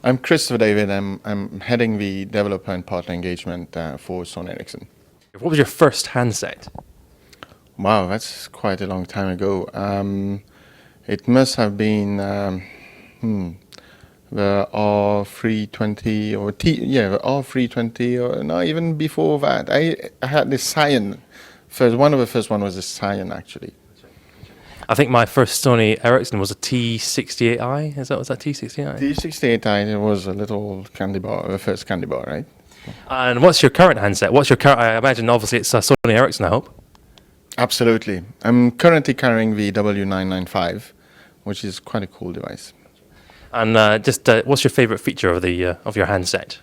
I'm Christopher David. I'm heading the developer and partner engagement for Sony Ericsson. What was your first handset? Wow, that's quite a long time ago. It must have been the R320 or the R320 or no, even before that. I had the Cyan. One of the first one was the Cyan actually. I think my first Sony Ericsson was a T68i. Was that T68i? T68i was a little candy bar, the first candy bar, right? And what's your current handset? What's your current? I imagine obviously it's a Sony Ericsson, I hope. Absolutely. I'm currently carrying the W995, which is quite a cool device. And what's your favorite feature of your handset?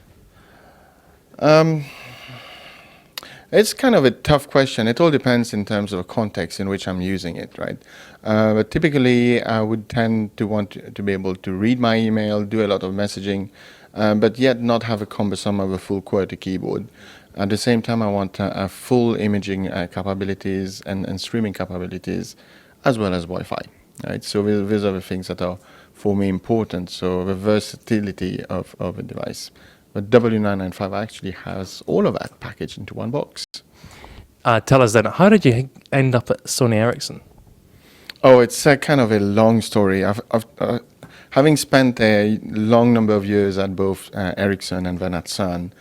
It's kind of a tough question. It all depends in terms of the context in which I'm using it, right? But typically, I would tend to want to be able to read my email, do a lot of messaging, but yet not have a cumbersome of a full QWERTY keyboard. At the same time, I want full imaging capabilities and streaming capabilities, as well as Wi-Fi, right? So these are the things that are, for me, important. So the versatility of a device. But W995 actually has all of that packaged into one box. Tell us then, how did you end up at Sony Ericsson? Oh, it's kind of a long story. Having spent a long number of years at both Ericsson and then at Sun,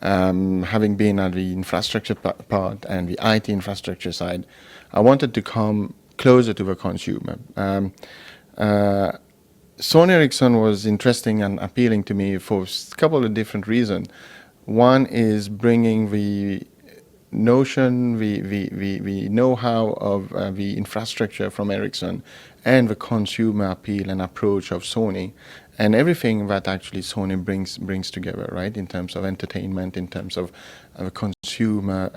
having been at the infrastructure part and the IT infrastructure side, I wanted to come closer to the consumer. Sony Ericsson was interesting and appealing to me for a couple of different reasons. One is bringing the notion, the know-how of the infrastructure from Ericsson and the consumer appeal and approach of Sony and everything that actually Sony brings together, right, in terms of entertainment, in terms of consumer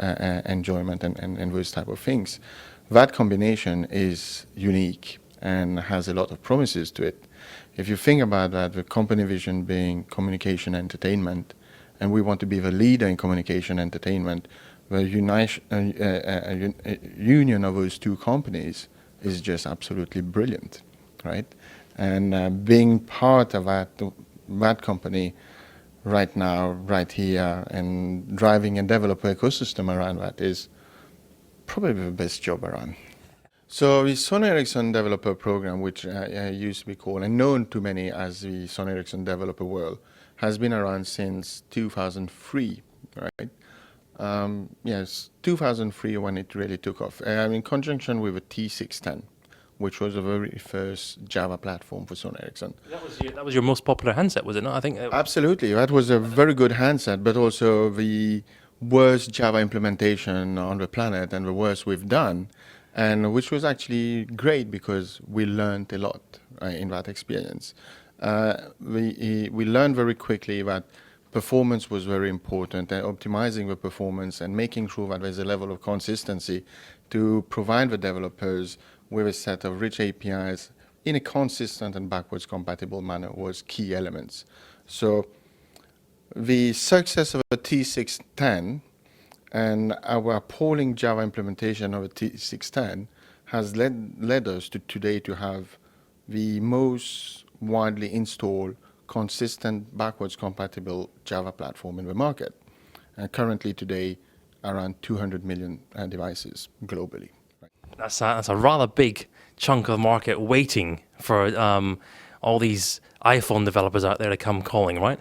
enjoyment and those type of things. That combination is unique and has a lot of promises to it. If you think about that, the company vision being communication entertainment, and we want to be the leader in communication entertainment, the union of those two companies is just absolutely brilliant, right? And being part of that company right now, right here, and driving a developer ecosystem around that is probably the best job around. So the Sony Ericsson Developer Program, which used to be called and known to many as the Sony Ericsson Developer World, has been around since 2003, right? Yes, 2003 when it really took off. In conjunction with a T610, which was the very first Java platform for Sony Ericsson. That was your most popular handset, was it not? I think. Absolutely, that was a very good handset, but also the worst Java implementation on the planet and the worst we've done. And which was actually great because we learned a lot in that experience. We learned very quickly that performance was very important, and optimizing the performance and making sure that there's a level of consistency to provide the developers with a set of rich APIs in a consistent and backwards compatible manner was key elements. So the success of a T610 and our appalling Java implementation of a T610 has led us to today to have the most widely installed, consistent, backwards compatible Java platform in the market. Currently today, around 200 million devices globally. That's a rather big chunk of the market waiting for all these iPhone developers out there to come calling, right?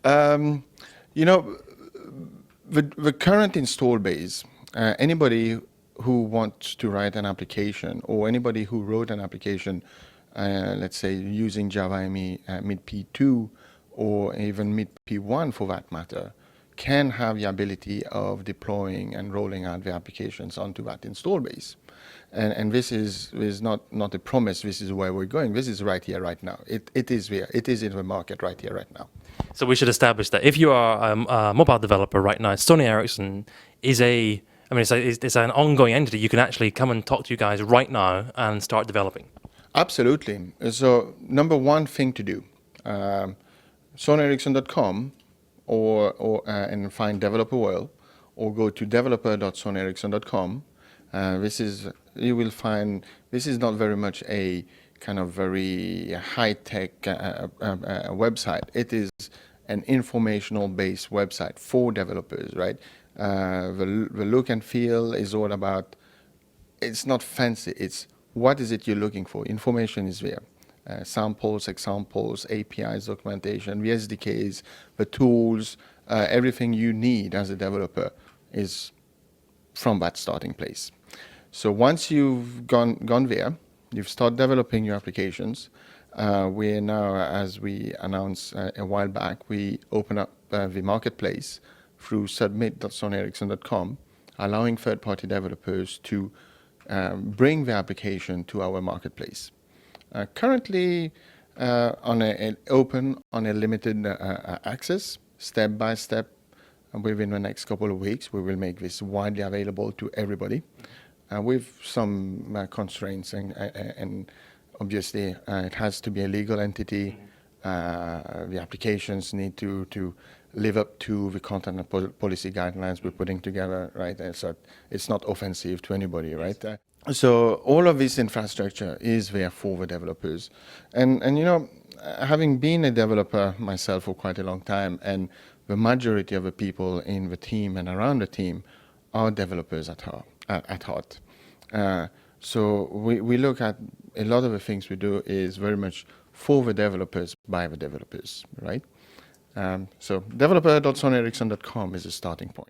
You know, the current install base, anybody who wants to write an application or anybody who wrote an application, let's say using Java ME mid P2 or even mid P1 for that matter, can have the ability of deploying and rolling out the applications onto that install base. And this is not a promise, this is where we're going. This is right here, right now. It is in the market right here, right now. So we should establish that if you are a mobile developer right now, Sony Ericsson is it's an ongoing entity. You can actually come and talk to you guys right now and start developing. Absolutely. So number one thing to do, SonyEricsson.com and find Developer World, or go to developer.sonyericsson.com. You will find this is not very much a kind of very high-tech website. It is an informational-based website for developers, right? The look and feel is all about, it's not fancy, it's what is it you're looking for. Information is there. Samples, examples, APIs, documentation, the SDKs, the tools, everything you need as a developer is from that starting place. So once you've gone there, you've started developing your applications. We're now, as we announced a while back, we open up the marketplace through submit.sonyericsson.com, allowing third-party developers to bring their application to our marketplace. Currently, open on a limited access, step by step. Within the next couple of weeks, we will make this widely available to everybody, with some constraints, and obviously it has to be a legal entity. The applications need to live up to the content and policy guidelines we're putting together, right? And so it's not offensive to anybody, right? So all of this infrastructure is there for the developers. And you know, having been a developer myself for quite a long time, and the majority of the people in the team and around the team are developers at heart. So we look at a lot of the things we do is very much for the developers, by the developers, right? So developer.sonyericsson.com is a starting point.